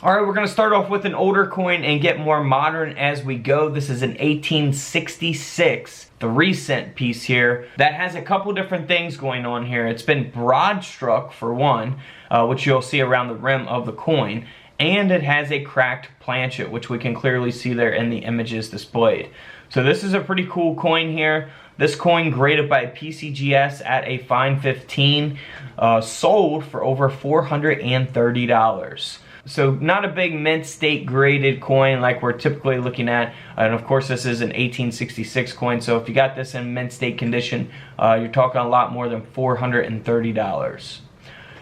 Alright, we're going to start off with an older coin and get more modern as we go. This is an 1866 3-cent piece here that has a couple different things going on here. It's been broad struck for one, which you'll see around the rim of the coin, and it has a cracked planchet, which we can clearly see there in the images displayed. So this is a pretty cool coin here. This coin graded by PCGS at a fine 15, sold for over $430. So not a big mint state graded coin like we're typically looking at. And of course this is an 1866 coin, so if you got this in mint state condition, you're talking a lot more than $430.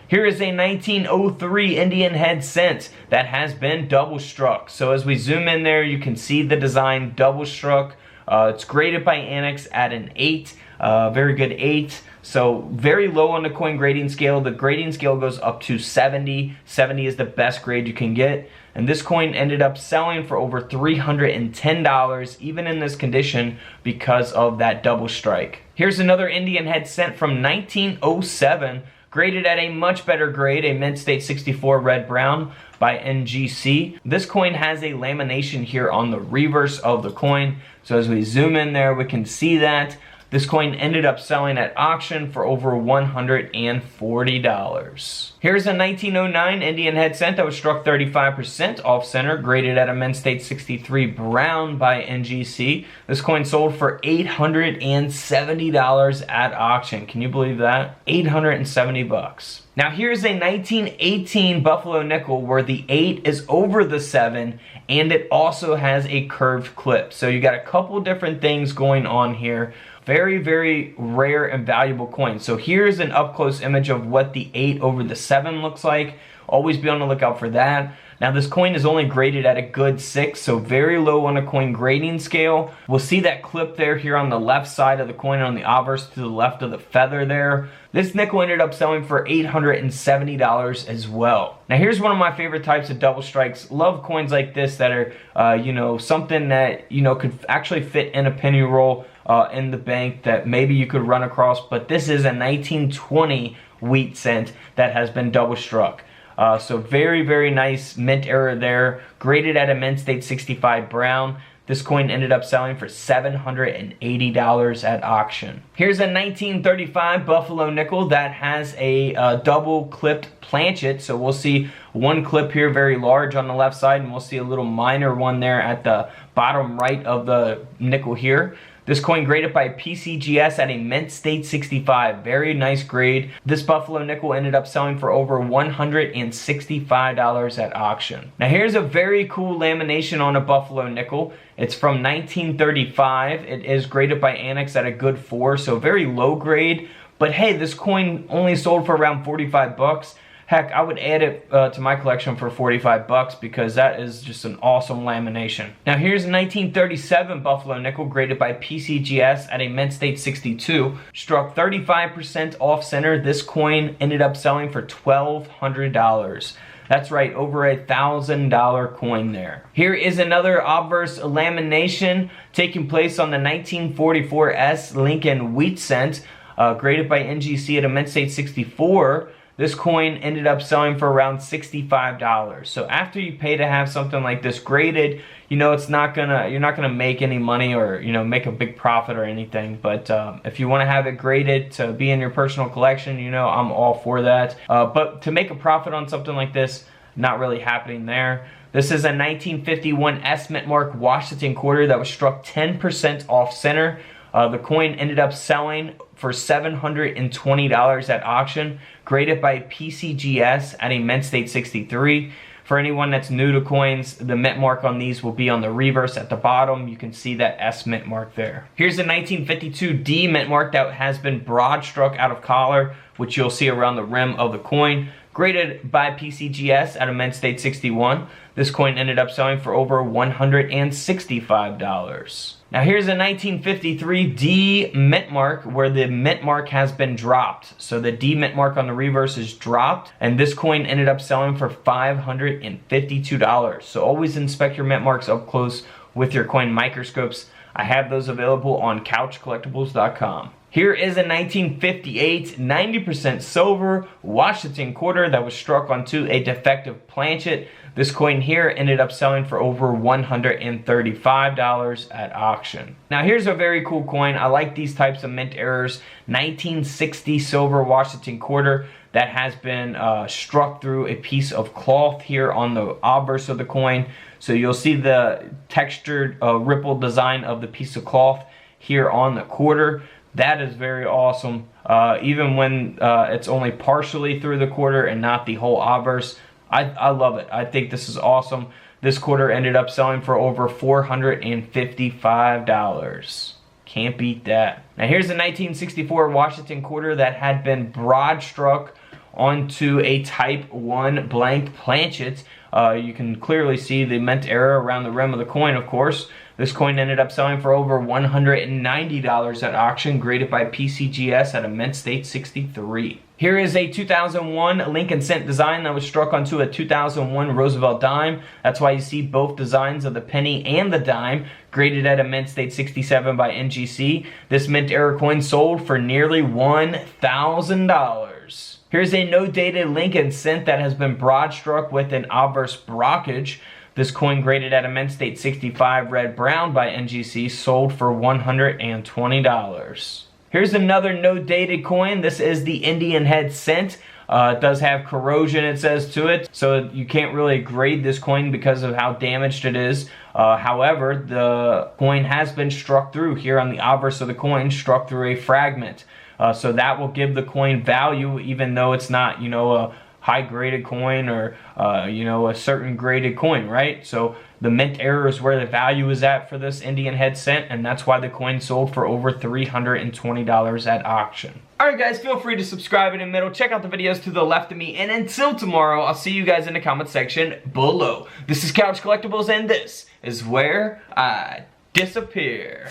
Here is a 1903 Indian head cent that has been double struck. So as we zoom in there, you can see the design double struck. It's graded by Annex at an 8, very good 8. So very low on the coin grading scale. The grading scale goes up to 70. 70 is the best grade you can get. And this coin ended up selling for over $310, even in this condition, because of that double strike. Here's another Indian head cent from 1907, graded at a much better grade, a mint state 64 red brown by NGC. This coin has a lamination here on the reverse of the coin. So as we zoom in there, we can see that. This coin ended up selling at auction for over $140. Here's a 1909 Indian head cent that was struck 35% off center, graded at a mint state 63 brown by NGC. This coin sold for $870 at auction. Can you believe that? 870 bucks. Now here's a 1918 Buffalo nickel where the 8 is over the 7 and it also has a curved clip. So you got a couple different things going on here. Very, very rare and valuable coin. So here's an up-close image of what the 8 over the 7 looks like. Always be on the lookout for that. Now this coin is only graded at a good 6, so very low on a coin grading scale. We'll see that clip there here on the left side of the coin, on the obverse to the left of the feather there. This nickel ended up selling for $870 as well. Now here's one of my favorite types of double strikes. Love coins like this that are, something that, could actually fit in a penny roll in the bank that maybe you could run across. But this is a 1920 wheat cent that has been double struck. So very, very nice mint era there. Graded at a mint state 65 brown. This coin ended up selling for $780 at auction. Here's a 1935 Buffalo nickel that has a double clipped planchet. So we'll see one clip here very large on the left side, and we'll see a little minor one there at the bottom right of the nickel here. This coin graded by PCGS at a mint state 65. Very nice grade. This Buffalo nickel ended up selling for over $165 at auction. Now here's a very cool lamination on a Buffalo nickel. It's from 1935. It is graded by Annex at a good 4, so very low grade. But hey, this coin only sold for around 45 bucks. Heck, I would add it to my collection for 45 bucks because that is just an awesome lamination. Now here's a 1937 Buffalo nickel graded by PCGS at a mint state 62. Struck 35% off center. This coin ended up selling for $1,200. That's right, over $1,000 coin there. Here is another obverse lamination taking place on the 1944 S Lincoln wheat cent, graded by NGC at a mint state 64. This coin ended up selling for around $65. So after you pay to have something like this graded, it's not gonna, you're not gonna make any money or make a big profit or anything. But if you want to have it graded to be in your personal collection, I'm all for that. But to make a profit on something like this, not really happening there. This is a 1951 S mint mark Washington quarter that was struck 10% off center. The coin ended up selling for $720 at auction, graded by PCGS at a mint state 63. For anyone that's new to coins, the mint mark on these will be on the reverse at the bottom. You can see that S mint mark there. Here's a 1952 D mint mark that has been broad struck out of collar, which you'll see around the rim of the coin. Graded by PCGS at a mint state 61. This coin ended up selling for over $165. Now here's a 1953 D mint mark where the mint mark has been dropped. So the D mint mark on the reverse is dropped, and this coin ended up selling for $552. So always inspect your mint marks up close with your coin microscopes. I have those available on couchcollectibles.com. Here is a 1958 90% silver Washington quarter that was struck onto a defective planchet. This coin here ended up selling for over $135 at auction. Now here's a very cool coin. I like these types of mint errors. 1960 silver Washington quarter that has been struck through a piece of cloth here on the obverse of the coin. So you'll see the textured ripple design of the piece of cloth here on the quarter. That is very awesome. Even when it's only partially through the quarter and not the whole obverse. I love it. I think this is awesome. This quarter ended up selling for over $455. Can't beat that. Now here's the 1964 Washington quarter that had been broad struck onto a Type 1 blank planchet. You can clearly see the mint error around the rim of the coin, of course. This coin ended up selling for over $190 at auction, graded by PCGS at a mint state 63. Here is a 2001 Lincoln cent design that was struck onto a 2001 Roosevelt dime. That's why you see both designs of the penny and the dime, graded at a mint state 67 by NGC. This mint error coin sold for nearly $1,000. Here's a no-dated Lincoln cent that has been broad struck with an obverse brockage. This coin graded at a mint state 65 red-brown by NGC, sold for $120. Here's another no-dated coin. This is the Indian head cent. It does have corrosion, it says to it, so you can't really grade this coin because of how damaged it is. However, the coin has been struck through here on the obverse of the coin, struck through a fragment. So that will give the coin value, even though it's not, you know, a high graded coin or you know, a certain graded coin, right? So the mint error is where the value is at for this Indian head cent, and that's why the coin sold for over $320 at auction. Alright guys, feel free to subscribe in the middle, check out the videos to the left of me, and until tomorrow, I'll see you guys in the comment section below. This is Couch Collectibles, and this is where I disappear.